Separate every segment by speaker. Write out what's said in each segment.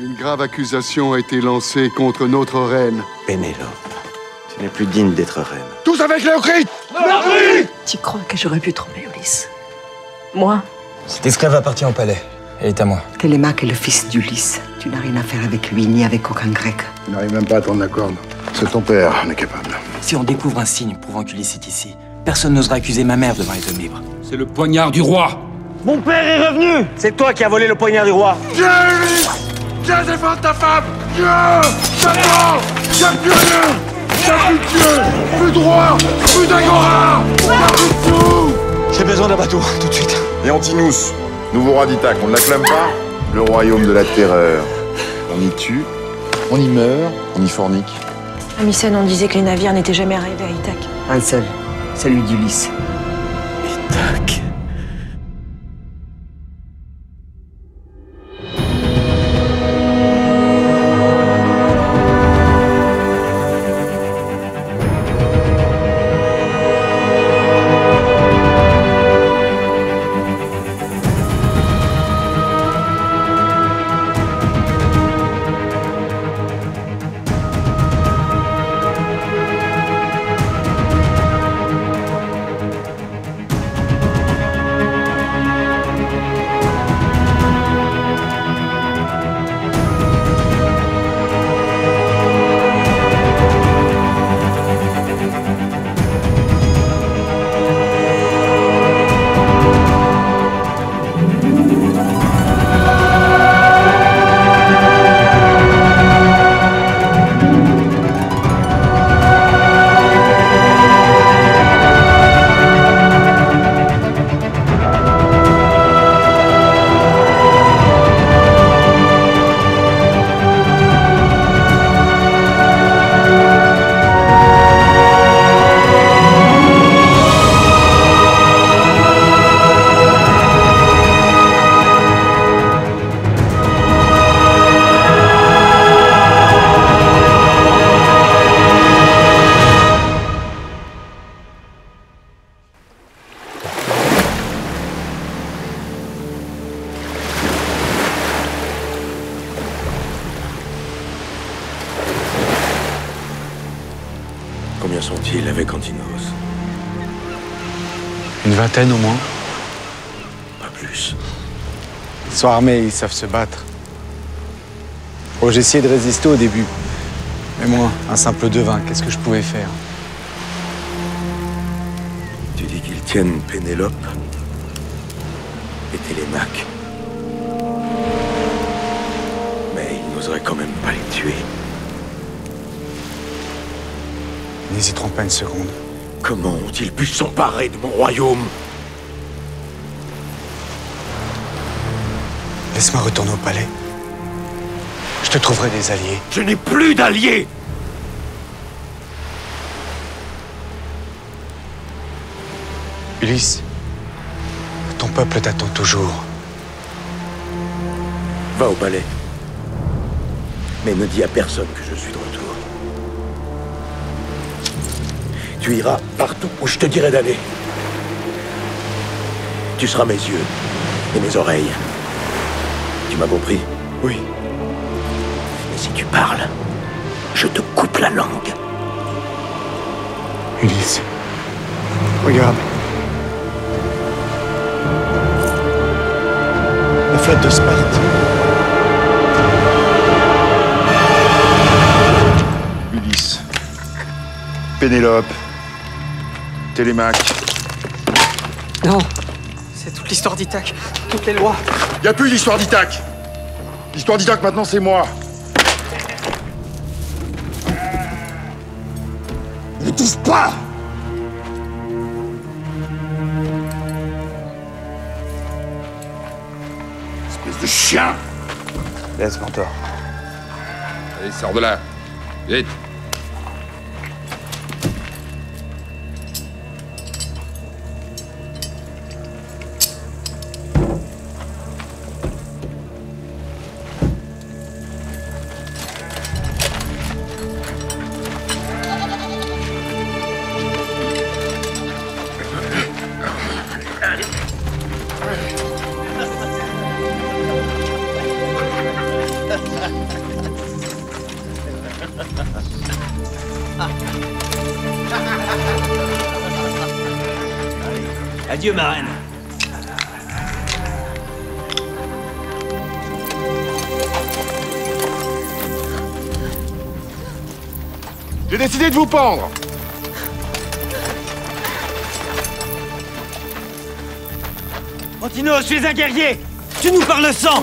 Speaker 1: Une grave accusation a été lancée contre notre reine.
Speaker 2: Pénélope, tu n'es plus digne d'être reine.
Speaker 1: Tous avec Léocrite!
Speaker 3: Tu crois que j'aurais pu tromper Ulysse? Moi?
Speaker 4: Cette esclave appartient au palais. Elle est à moi.
Speaker 5: Télémaque est le fils d'Ulysse. Tu n'as rien à faire avec lui, ni avec aucun grec.
Speaker 6: Tu n'arrives même pas à tendre la corde. C'est ton père, on est capable.
Speaker 4: Si on découvre un signe prouvant qu'Ulysse est ici, personne n'osera accuser ma mère devant les hommes libres.
Speaker 7: C'est le poignard du roi.
Speaker 2: Mon père est revenu! C'est toi qui as volé le poignard du roi.
Speaker 1: Dieu, Ulysse! Dieu, défends ta femme! Dieu! Maintenant! Y'a plus rien! Y'a plus de Dieu! Plus de roi! Plus d'agora! Y'a plus de tout!
Speaker 4: J'ai besoin d'un bateau, tout de suite.
Speaker 8: Et Antinous, nouveau roi d'Ithaque, on ne l'acclame pas? Le royaume de la terreur. On y tue, on y meurt, on y fornique.
Speaker 3: À Mycène, on disait que les navires n'étaient jamais arrivés à Ithaque.
Speaker 5: Un seul, celui d'Ulysse.
Speaker 2: Tac. Combien sont-ils avec Antinous?
Speaker 4: Une vingtaine au moins.
Speaker 2: Pas plus.
Speaker 4: Ils sont armés, ils savent se battre. Oh, j'ai essayé de résister au début. Mais moi, un simple devin, qu'est-ce que je pouvais faire?
Speaker 2: Tu dis qu'ils tiennent Pénélope et Télémaque. Mais ils n'oseraient quand même pas les tuer.
Speaker 4: Ils n'hésiteront pas une seconde.
Speaker 2: Comment ont-ils pu s'emparer de mon royaume?
Speaker 4: Laisse-moi retourner au palais. Je te trouverai des alliés.
Speaker 2: Je n'ai plus d'alliés!
Speaker 4: Ulysse, ton peuple t'attend toujours.
Speaker 2: Va au palais. Mais ne dis à personne que je suis de retour. Tu iras partout où je te dirai d'aller. Tu seras mes yeux et mes oreilles. Tu m'as compris?
Speaker 4: Oui.
Speaker 2: Et si tu parles, je te coupe la langue.
Speaker 4: Ulysse, regarde. La flotte de Sparte.
Speaker 8: Ulysse, Pénélope, Télémaque.
Speaker 3: Non, c'est toute l'histoire d'Ithaque, toutes les lois.
Speaker 8: Y a plus l'histoire d'Ithaque. L'histoire d'Ithaque maintenant c'est moi.
Speaker 6: Ne touche pas!
Speaker 8: Espèce de chien.
Speaker 4: Laisse, mentor.
Speaker 7: Allez, sors de là. Vite.
Speaker 9: Adieu, ma reine.
Speaker 8: J'ai décidé de vous pendre.
Speaker 9: Antino, je suis un guerrier. Tu nous parles sang,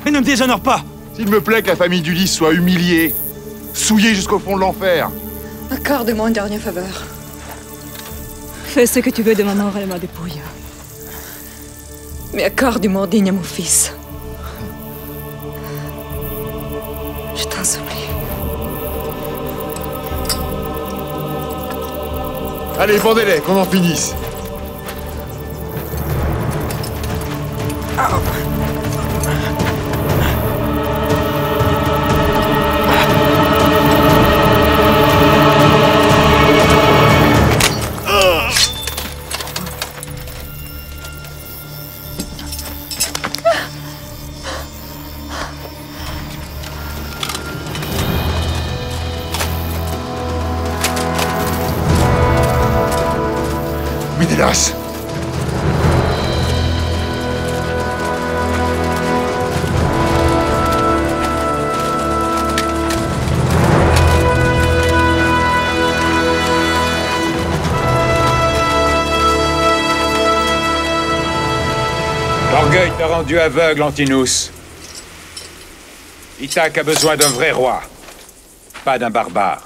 Speaker 9: mais ne me déshonore pas.
Speaker 8: S'il me plaît que la famille d'Ulysse soit humiliée, souillée jusqu'au fond de l'enfer.
Speaker 10: Accorde-moi une dernière faveur.
Speaker 11: Fais ce que tu veux de ma mort et de ma dépouille.
Speaker 10: Mais accorde-moi digne à mon fils. Je t'en supplie.
Speaker 8: Allez, pendez-les, qu'on en finisse. Ménélas!
Speaker 12: L'orgueil t'a rendu aveugle, Antinous. Ithaque a besoin d'un vrai roi, pas d'un barbare.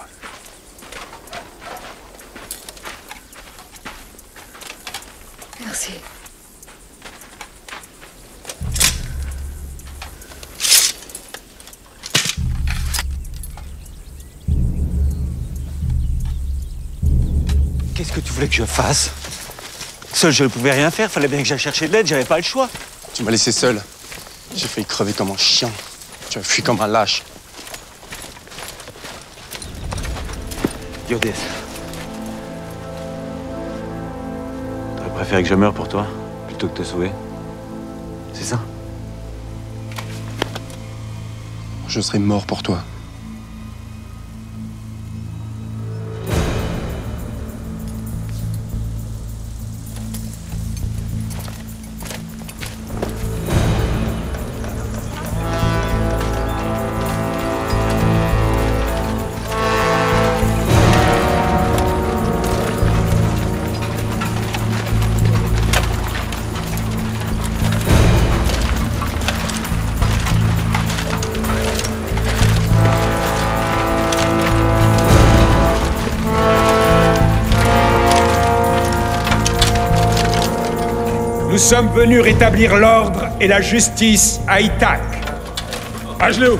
Speaker 10: Merci.
Speaker 9: Qu'est-ce que tu voulais que je fasse? Seul, je ne pouvais rien faire. Fallait bien que j'aille chercher de l'aide. J'avais pas le choix.
Speaker 4: Tu m'as laissé seul. J'ai failli crever comme un chien. Tu as fui comme un lâche.
Speaker 9: Iodès. T'aurais préféré que je meure pour toi, plutôt que te sauver? C'est ça?
Speaker 4: Je serai mort pour toi.
Speaker 12: Nous sommes venus rétablir l'ordre et la justice à Ithaque. À genoux.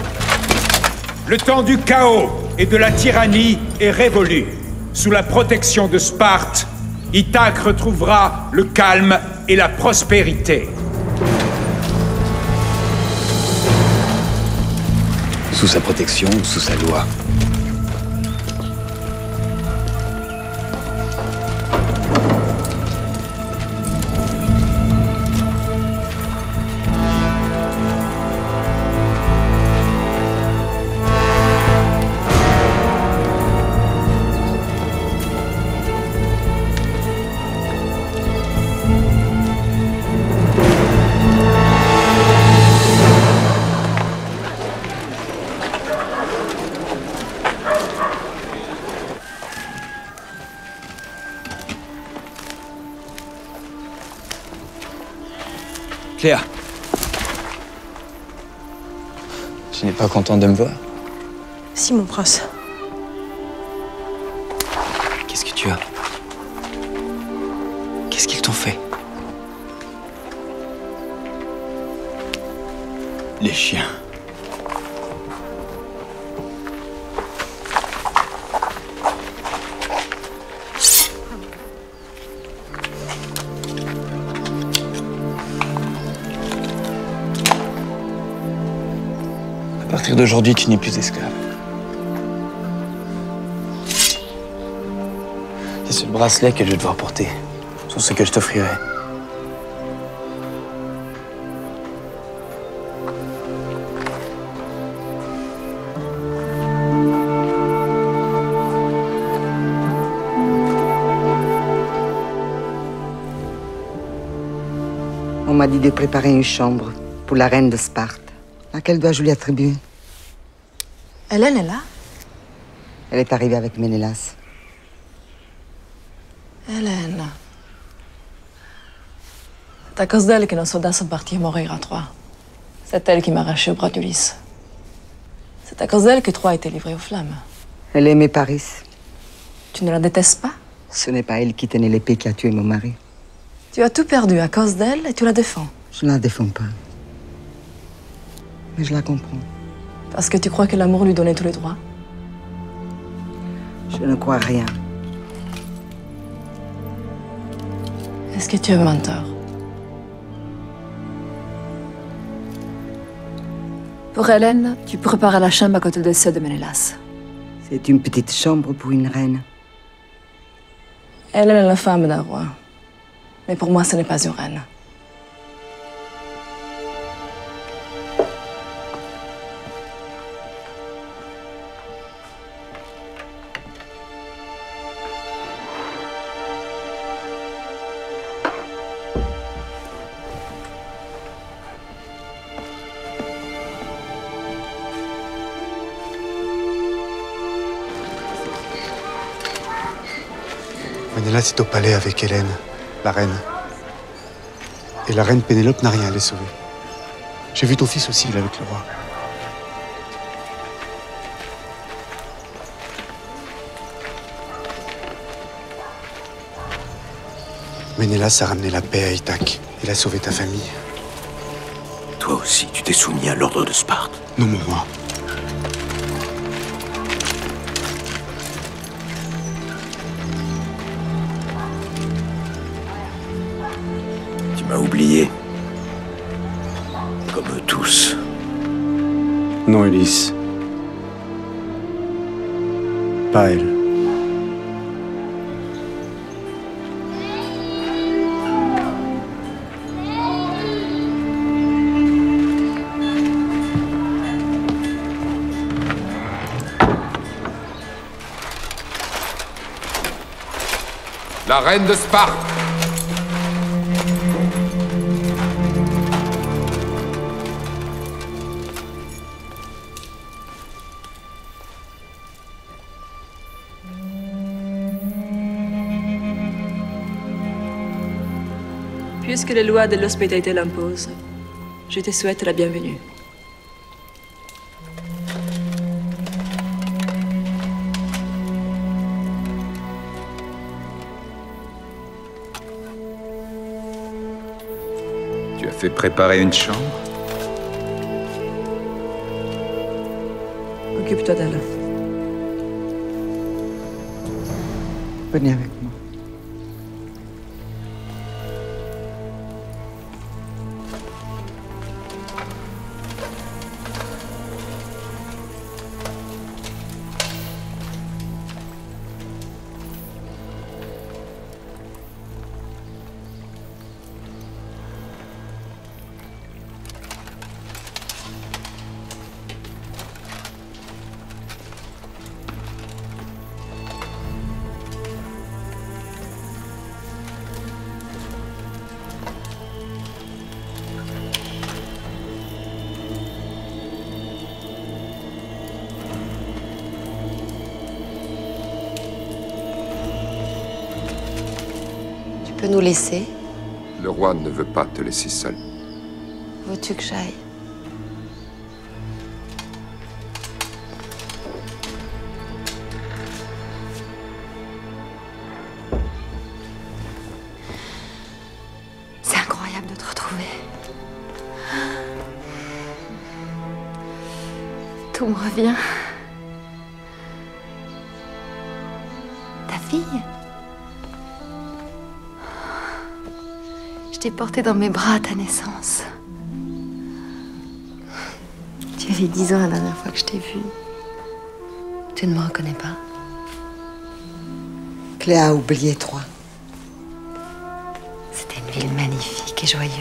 Speaker 12: Le temps du chaos et de la tyrannie est révolu. Sous la protection de Sparte, Ithaque retrouvera le calme et la prospérité.
Speaker 2: Sous sa protection ou sous sa loi.
Speaker 9: Cléa.
Speaker 4: Tu n'es pas contente de me voir?
Speaker 10: Si, mon prince.
Speaker 9: Qu'est-ce que tu as? Qu'est-ce qu'ils t'ont fait?
Speaker 2: Les chiens.
Speaker 4: À partir d'aujourd'hui, tu n'es plus esclave. C'est ce bracelet que je vais devoir porter. C'est ce que je t'offrirai.
Speaker 5: On m'a dit de préparer une chambre pour la reine de Sparte. Laquelle dois-je lui attribuer?
Speaker 10: Hélène est là?
Speaker 5: Elle est arrivée avec Ménélas.
Speaker 10: Hélène. C'est à cause d'elle que nos soldats sont partis mourir à Troie. C'est elle qui m'a arraché au bras d'Ulysse. C'est à cause d'elle que Troie a été livrée aux flammes.
Speaker 5: Elle aimait Paris.
Speaker 10: Tu ne la détestes pas?
Speaker 5: Ce n'est pas elle qui tenait l'épée qui a tué mon mari.
Speaker 10: Tu as tout perdu à cause d'elle et tu la défends.
Speaker 5: Je ne la défends pas. Mais je la comprends.
Speaker 10: Parce que tu crois que l'amour lui donnait tous les droits?
Speaker 5: Je ne crois rien.
Speaker 10: Est-ce que tu es un menteur?
Speaker 11: Pour Hélène, tu prépares la chambre à côté de celle de Ménélas.
Speaker 5: C'est une petite chambre pour une reine.
Speaker 10: Elle est la femme d'un roi. Mais pour moi, ce n'est pas une reine.
Speaker 4: Ménélas est au palais avec Hélène, la reine. Et la reine Pénélope n'a rien à les sauver. J'ai vu ton fils aussi, il est avec le roi. Ménélas a ramené la paix à Ithaque. Il a sauvé ta famille.
Speaker 2: Toi aussi, tu t'es soumis à l'ordre de Sparte.
Speaker 4: Non, mon roi.
Speaker 2: Tu m'as oublié. Comme eux tous.
Speaker 4: Non, Ulysse. Pas elle.
Speaker 7: La reine de Sparte.
Speaker 11: Puisque les lois de l'hospitalité l'imposent, je te souhaite la bienvenue.
Speaker 13: Tu as fait préparer une chambre?
Speaker 11: Occupe-toi d'elle.
Speaker 5: Venez avec moi.
Speaker 10: Tu peux nous laisser?
Speaker 7: Le roi ne veut pas te laisser seul.
Speaker 10: Veux-tu que j'aille? C'est incroyable de te retrouver. Tout me revient. Ta fille? Je t'ai portée dans mes bras à ta naissance. Tu avais 10 ans la dernière fois que je t'ai vue. Tu ne me reconnais pas?
Speaker 5: Cléa a oublié Troie.
Speaker 10: C'était une ville magnifique et joyeuse.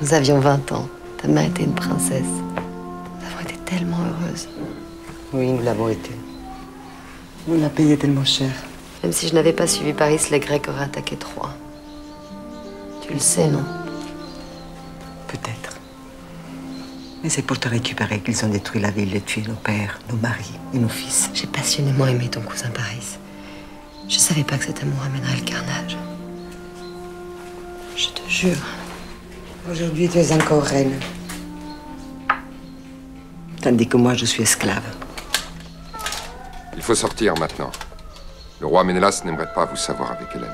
Speaker 10: Nous avions 20 ans. Ta mère était une princesse. Nous avons été tellement heureuses.
Speaker 5: Oui, nous l'avons été. On l'a payé tellement cher.
Speaker 10: Même si je n'avais pas suivi Paris, les Grecs auraient attaqué Troie. Tu le sais, non?
Speaker 5: peut-être. Mais c'est pour te récupérer qu'ils ont détruit la ville et tué nos pères, nos maris et nos fils.
Speaker 14: J'ai passionnément aimé ton cousin Paris. Je savais pas que cet amour amènerait le carnage. Je te jure.
Speaker 5: Aujourd'hui, tu es encore reine. Tandis que moi, je suis esclave.
Speaker 7: Il faut sortir maintenant. Le roi Ménélas n'aimerait pas vous savoir avec Hélène.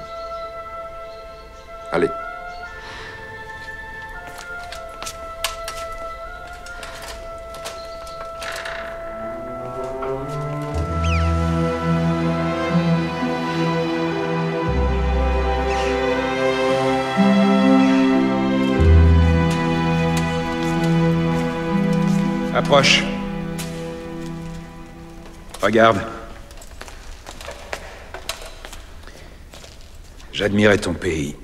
Speaker 7: Allez.
Speaker 13: Approche. Regarde. J'admirais ton pays.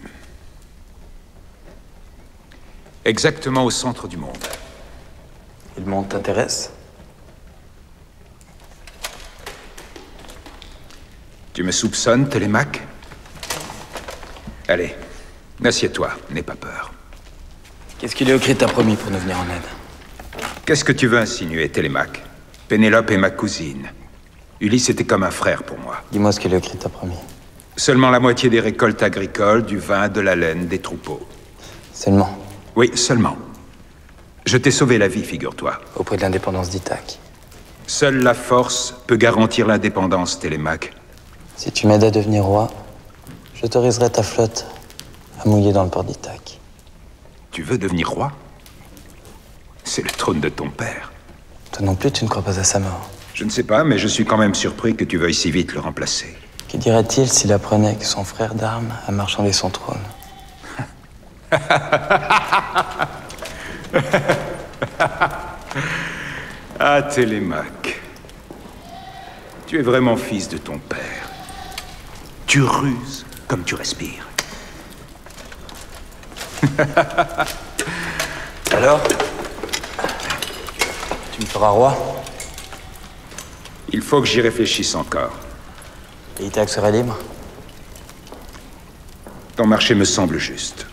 Speaker 13: Exactement au centre du monde.
Speaker 15: Et le monde t'intéresse?
Speaker 13: Tu me soupçonnes, Télémaque? Allez, assieds-toi, n'aie pas peur.
Speaker 15: Qu'est-ce que Léocrite t'a promis pour nous venir en aide?
Speaker 13: Qu'est-ce que tu veux insinuer, Télémaque? Pénélope est ma cousine. Ulysse était comme un frère pour moi.
Speaker 15: Dis-moi ce que Léocrite t'a promis.
Speaker 13: Seulement la moitié des récoltes agricoles, du vin, de la laine, des troupeaux.
Speaker 15: Seulement?
Speaker 13: Oui, seulement. Je t'ai sauvé la vie, figure-toi.
Speaker 15: Auprès de l'indépendance d'Ithaque.
Speaker 13: Seule la force peut garantir l'indépendance, Télémaque.
Speaker 15: Si tu m'aides à devenir roi, j'autoriserai ta flotte à mouiller dans le port d'Ithaque.
Speaker 13: Tu veux devenir roi? C'est le trône de ton père.
Speaker 15: Toi non plus, tu ne crois pas à sa mort?
Speaker 13: Je ne sais pas, mais je suis quand même surpris que tu veuilles si vite le remplacer.
Speaker 15: Que dirait-il s'il apprenait que son frère d'armes a marchandé son trône?
Speaker 13: Ah, Télémaque. Tu es vraiment fils de ton père. Tu ruses comme tu respires.
Speaker 15: Alors? Tu me feras roi?
Speaker 13: Il faut que j'y réfléchisse encore.
Speaker 15: Et Ithaque serait libre?
Speaker 13: Ton marché me semble juste.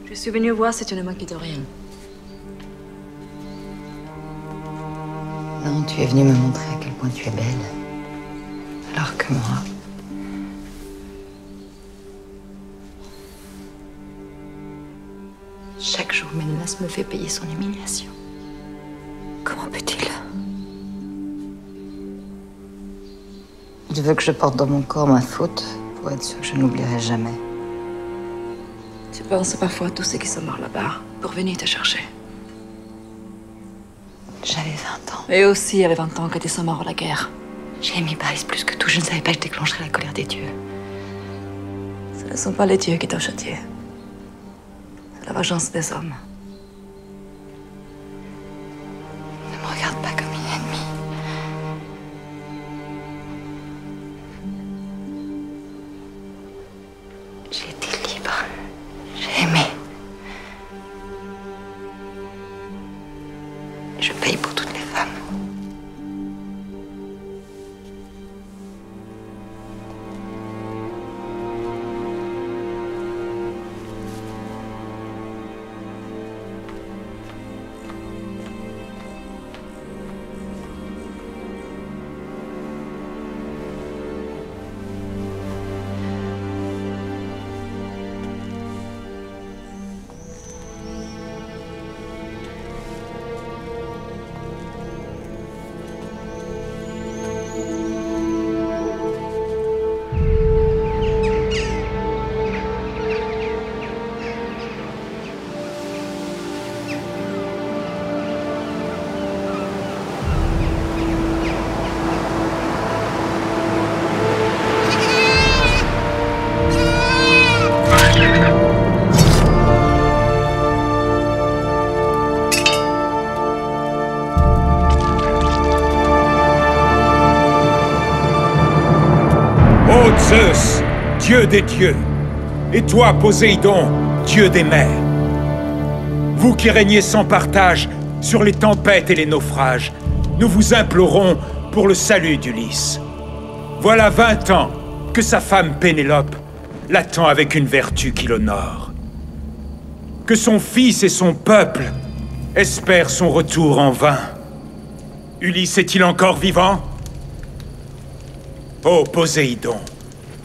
Speaker 11: Je suis venue voir si tu ne m'inquiètes rien.
Speaker 14: Non, tu es venu me montrer à quel point tu es belle. Alors que moi... Chaque jour, Ménélas me fait payer son humiliation. Comment peut-il? Il veut que je porte dans mon corps ma faute pour être sûr que je n'oublierai jamais.
Speaker 11: Tu penses parfois à tous ceux qui sont morts là-bas pour venir te chercher.
Speaker 14: J'avais 20 ans.
Speaker 11: Et aussi, il y avait 20 ans que tu sont morts à la guerre.
Speaker 14: J'ai aimé Paris plus que tout. Je ne savais pas que je déclencherais la colère des dieux.
Speaker 11: Ce ne sont pas les dieux qui t'ont châtié. C'est la vengeance des hommes.
Speaker 14: Ne me regarde pas comme une ennemie. J'ai été libre. J'ai aimé. Et je paye pour toutes les femmes.
Speaker 12: Zeus, dieu des dieux, et toi, Poséidon, dieu des mers, vous qui régnez sans partage sur les tempêtes et les naufrages, nous vous implorons pour le salut d'Ulysse. Voilà 20 ans que sa femme Pénélope l'attend avec une vertu qui l'honore. Que son fils et son peuple espèrent son retour en vain. Ulysse est-il encore vivant? Ô Poséidon,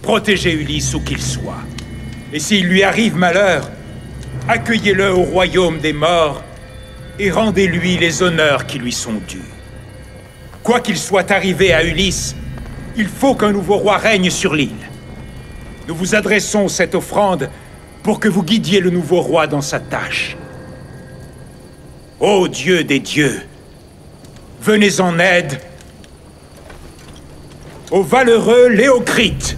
Speaker 12: protégez Ulysse où qu'il soit. Et s'il lui arrive malheur, accueillez-le au royaume des morts et rendez-lui les honneurs qui lui sont dus. Quoi qu'il soit arrivé à Ulysse, il faut qu'un nouveau roi règne sur l'île. Nous vous adressons cette offrande pour que vous guidiez le nouveau roi dans sa tâche. Ô Dieu des dieux, venez en aide au valeureux Léocrite.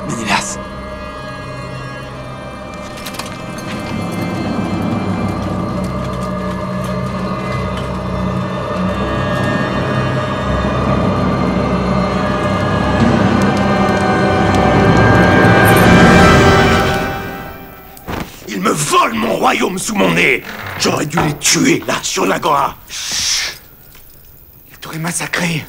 Speaker 3: Ménélas.
Speaker 2: Ils me volent mon royaume sous mon nez. J'aurais dû les tuer, là, sur l'agora. Chut.
Speaker 3: Ils t'auraient massacré.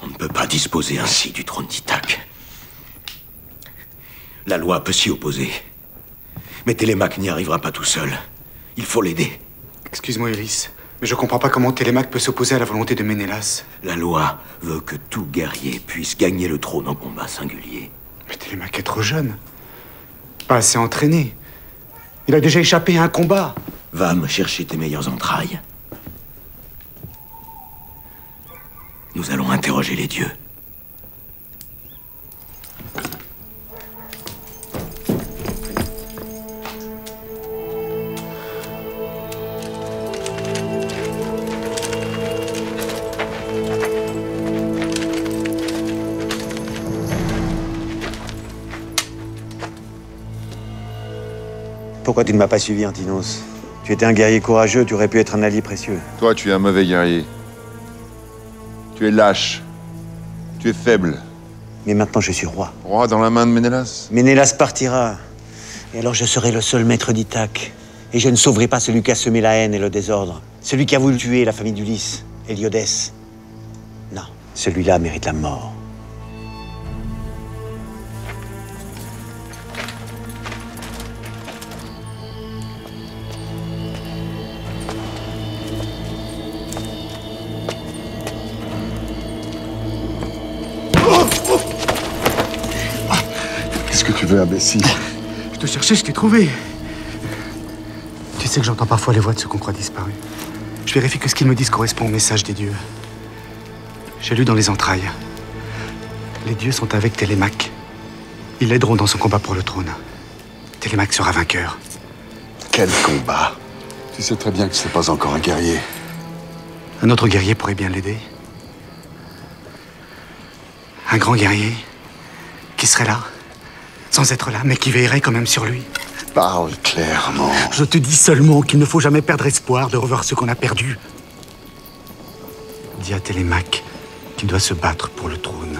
Speaker 2: On ne peut pas disposer ainsi du trône d'Ithaque. La loi peut s'y opposer. Mais Télémaque n'y arrivera pas tout seul. Il faut l'aider.
Speaker 4: Excuse-moi, Ulysse, mais je comprends pas comment Télémaque peut s'opposer à la volonté de Ménélas.
Speaker 2: La loi veut que tout guerrier puisse gagner le trône en combat singulier.
Speaker 4: Mais Télémaque est trop jeune. Pas assez entraîné. Il a déjà échappé à un combat.
Speaker 2: Va me chercher tes meilleures entrailles. Nous allons interroger les dieux.
Speaker 16: Pourquoi tu ne m'as pas suivi, Antinos? Tu étais un guerrier courageux, tu aurais pu être un allié précieux.
Speaker 8: Toi, tu es un mauvais guerrier. Tu es lâche. Tu es faible.
Speaker 16: Mais maintenant, je suis roi.
Speaker 8: Roi dans la main de Ménélas.
Speaker 16: Ménélas partira. Et alors, je serai le seul maître d'Ithaque. Et je ne sauverai pas celui qui a semé la haine et le désordre. Celui qui a voulu tuer la famille d'Ulysse, Héliodès. Non, celui-là mérite la mort.
Speaker 6: Qu'est-ce que tu veux, imbécile?
Speaker 4: Je te cherchais, je t'ai trouvé. Tu sais que j'entends parfois les voix de ceux qu'on croit disparus. Je vérifie que ce qu'ils me disent correspond au message des dieux. J'ai lu dans les entrailles. Les dieux sont avec Télémaque. Ils l'aideront dans son combat pour le trône. Télémaque sera vainqueur.
Speaker 6: Quel combat! Tu sais très bien que c'est pas encore un guerrier.
Speaker 4: Un autre guerrier pourrait bien l'aider. Un grand guerrier qui serait là, sans être là, mais qui veillerait quand même sur lui.
Speaker 6: Parle clairement.
Speaker 4: Je te dis seulement qu'il ne faut jamais perdre espoir de revoir ce qu'on a perdu. Dis à Télémaque qu'il doit se battre pour le trône.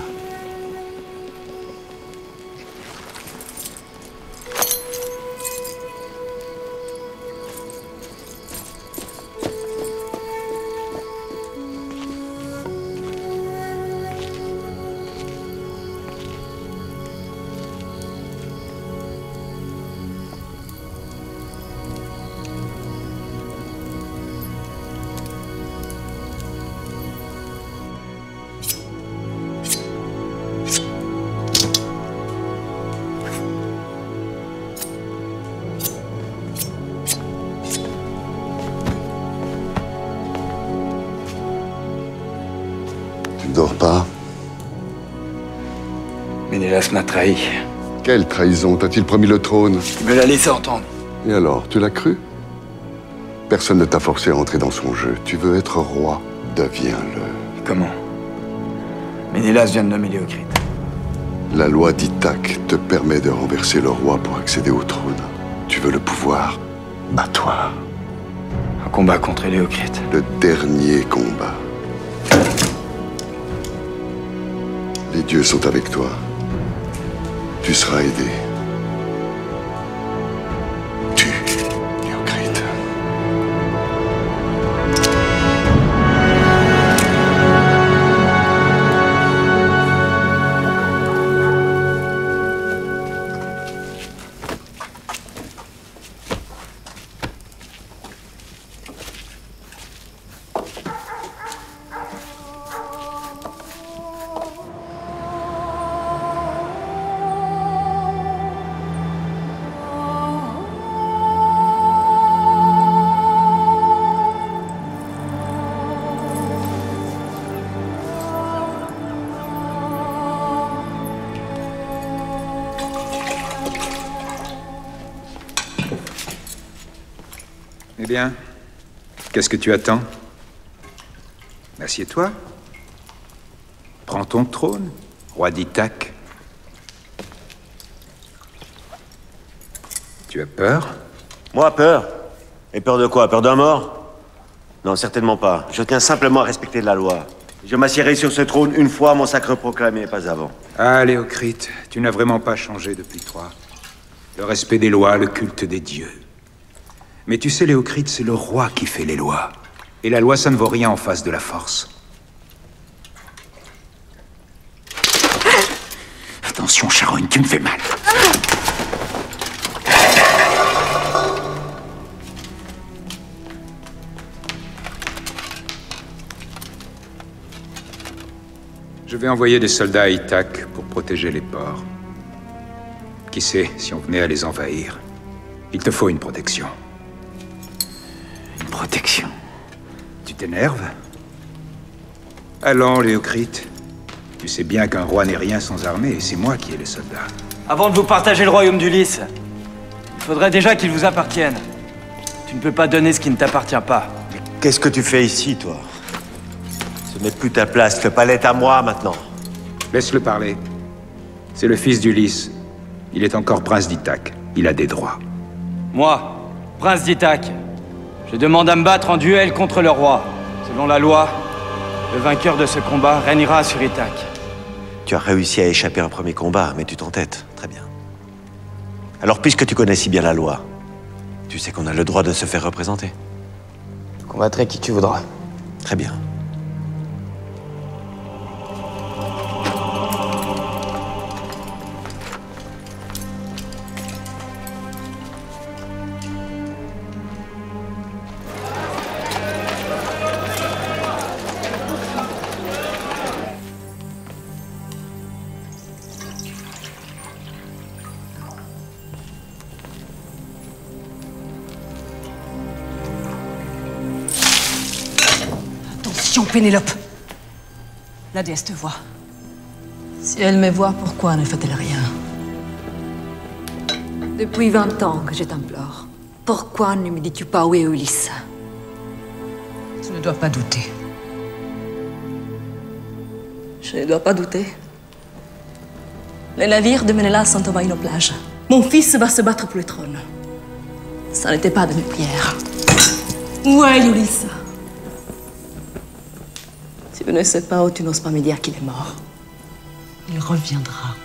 Speaker 6: Tu ne dors pas?
Speaker 3: Ménélas m'a trahi.
Speaker 6: Quelle trahison? T'a-t-il promis le trône?
Speaker 3: Il me l'a laissé entendre.
Speaker 6: Et alors, tu l'as cru? Personne ne t'a forcé à entrer dans son jeu. Tu veux être roi, deviens-le.
Speaker 3: Comment? Ménélas vient de nommer Léocrite.
Speaker 6: La loi d'Ithaque te permet de renverser le roi pour accéder au trône. Tu veux le pouvoir? Bats-toi.
Speaker 3: Un combat contre Léocrite.
Speaker 6: Le dernier combat. Les dieux sont avec toi. Tu seras aidé. Tue Léocrite.
Speaker 13: Eh bien, qu'est-ce que tu attends? Assieds-toi. Prends ton trône, roi d'Ithaque. Tu as peur?
Speaker 16: Moi, peur? Et peur de quoi? Peur d'un mort? Non, certainement pas. Je tiens simplement à respecter la loi. Je m'assiérai sur ce trône une fois mon sacre proclamé, pas avant.
Speaker 13: Ah, Léocrite, tu n'as vraiment pas changé depuis toi. Le respect des lois, le culte des dieux. Mais tu sais, Léocrite, c'est le roi qui fait les lois. Et la loi, ça ne vaut rien en face de la force. Attention, Charogne, tu me fais mal. Je vais envoyer des soldats à Ithaque pour protéger les ports. Qui sait si on venait à les envahir? Il te faut une protection. Une protection? Tu t'énerves? Allons, Léocrite. Tu sais bien qu'un roi n'est rien sans armée, et c'est moi qui ai les soldats.
Speaker 9: Avant de vous partager le royaume d'Ulysse, il faudrait déjà qu'il vous appartienne. Tu ne peux pas donner ce qui ne t'appartient pas.
Speaker 16: Mais qu'est-ce que tu fais ici, toi? Ce n'est plus ta place. Le palais est à moi, maintenant.
Speaker 13: Laisse-le parler. C'est le fils d'Ulysse. Il est encore prince d'Ithaque. Il a des droits.
Speaker 9: Moi, prince d'Ithaque, je demande à me battre en duel contre le roi. Selon la loi, le vainqueur de ce combat régnera sur Ithaque.
Speaker 16: Tu as réussi à échapper à un premier combat, mais tu t'entêtes. Très bien. Alors, puisque tu connais si bien la loi, tu sais qu'on a le droit de se faire représenter.
Speaker 3: Je combattrai qui tu voudras.
Speaker 16: Très bien.
Speaker 11: Pénélope. La déesse te voit. Si elle me voit, pourquoi ne fait-elle rien?
Speaker 17: Depuis 20 ans que je t'implore. Pourquoi ne me dis-tu pas où est Ulysse?
Speaker 11: Tu ne dois pas douter. Je ne dois pas douter. Les navires de Ménélas sont envahis nos plages. Mon fils va se battre pour le trône. Ça n'était pas de mes prières. Où est Ulysse? Tu ne sais pas ou tu n'oses pas me dire qu'il est mort. Il reviendra.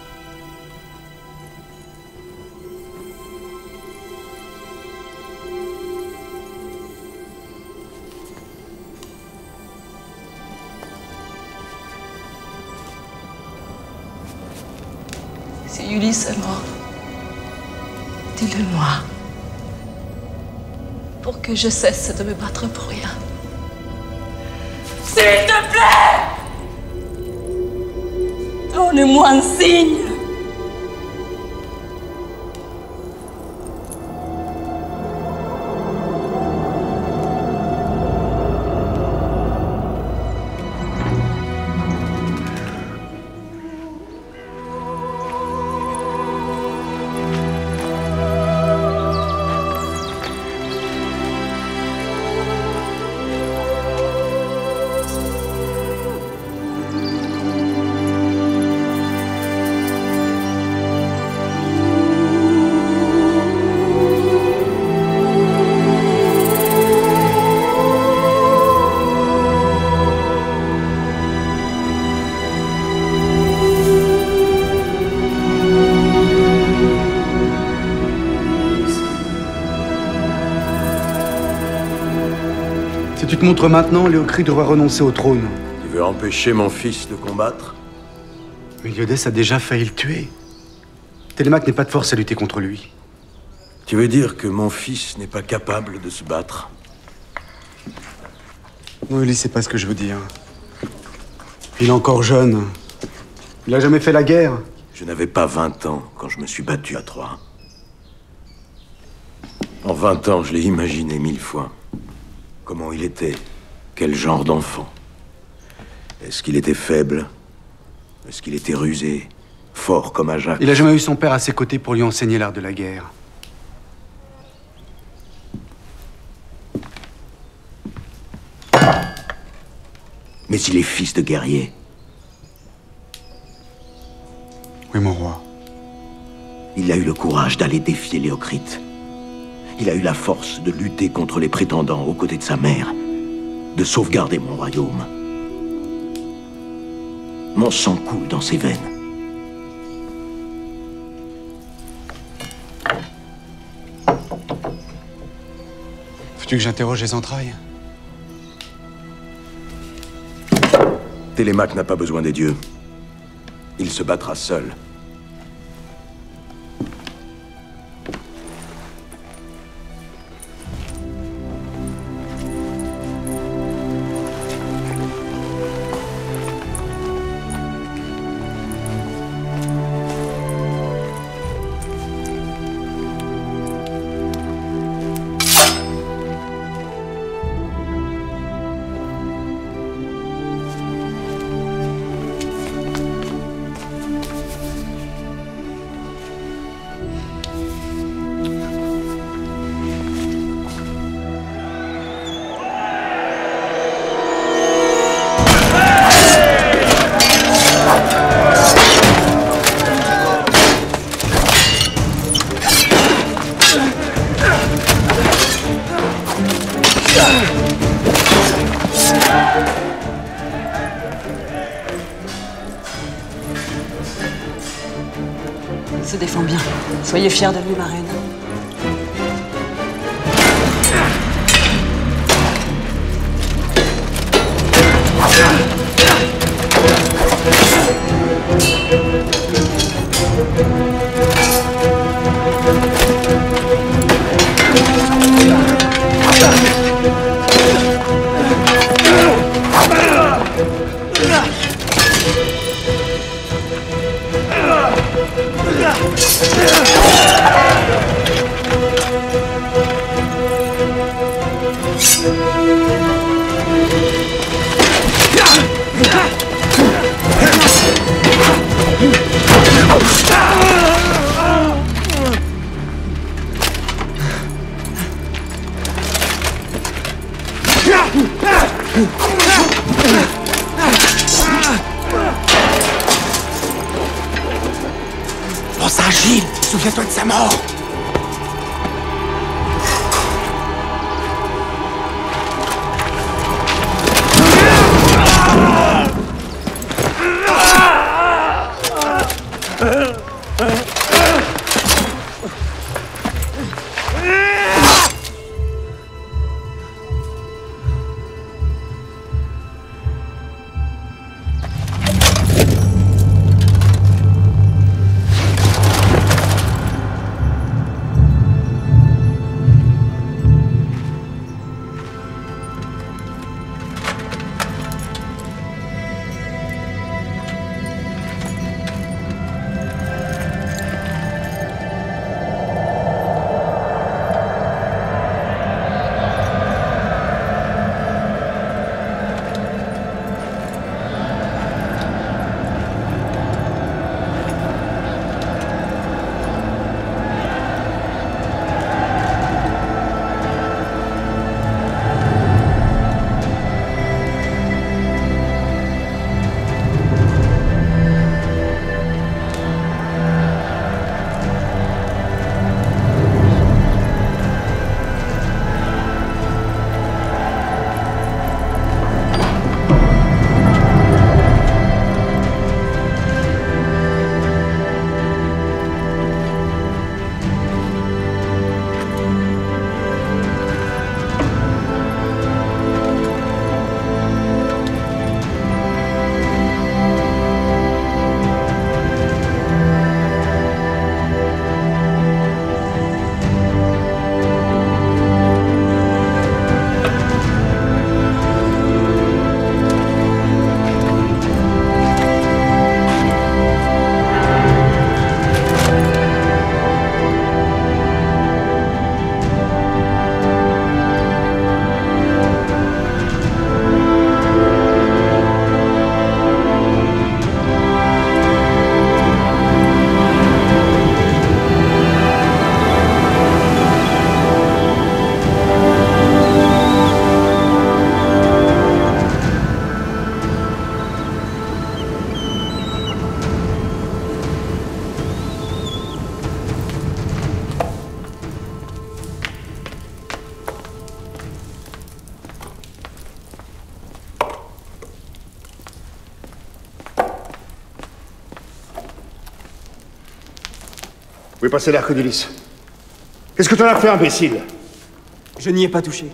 Speaker 11: Si Ulysse est mort, dis-le-moi. Pour que je cesse de me battre pour rien. S'il te plaît! Donne-moi un signe!
Speaker 4: tu te montres maintenant, Léocrite devrait renoncer au trône.
Speaker 1: Tu veux empêcher mon fils de combattre?
Speaker 4: Mais Lyodès a déjà failli le tuer. Télémaque n'est pas de force à lutter contre lui.
Speaker 1: Tu veux dire que mon fils n'est pas capable de se battre?
Speaker 4: Non, Ulysse, c'est pas ce que je veux dire. Il est encore jeune. Il a jamais fait la guerre.
Speaker 1: Je n'avais pas 20 ans quand je me suis battu à Troie. En 20 ans, je l'ai imaginé 1000 fois. Comment il était? Quel genre d'enfant? Est-ce qu'il était faible? Est-ce qu'il était rusé? Fort comme Ajax?
Speaker 4: Il a jamais eu son père à ses côtés pour lui enseigner l'art de la guerre.
Speaker 1: Mais il est fils de guerrier.
Speaker 4: Oui, mon roi.
Speaker 1: Il a eu le courage d'aller défier Léocrite. Il a eu la force de lutter contre les prétendants aux côtés de sa mère, de sauvegarder mon royaume. Mon sang coule dans ses veines.
Speaker 4: Veux-tu que j'interroge les entrailles?
Speaker 1: Télémaque n'a pas besoin des dieux. Il se battra seul.
Speaker 18: Il se défend bien. Soyez fiers de lui, ma reine.
Speaker 2: Pense à Achille, souviens-toi de sa mort.
Speaker 4: Où est passé l'arc d'Ulysse? Qu'est-ce que t'en as fait, imbécile?
Speaker 3: Je n'y ai pas touché.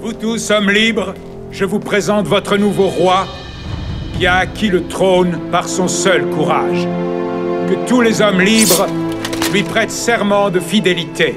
Speaker 12: Vous tous, hommes libres, je vous présente votre nouveau roi qui a acquis le trône par son seul courage. Que tous les hommes libres lui prêtent serment de fidélité.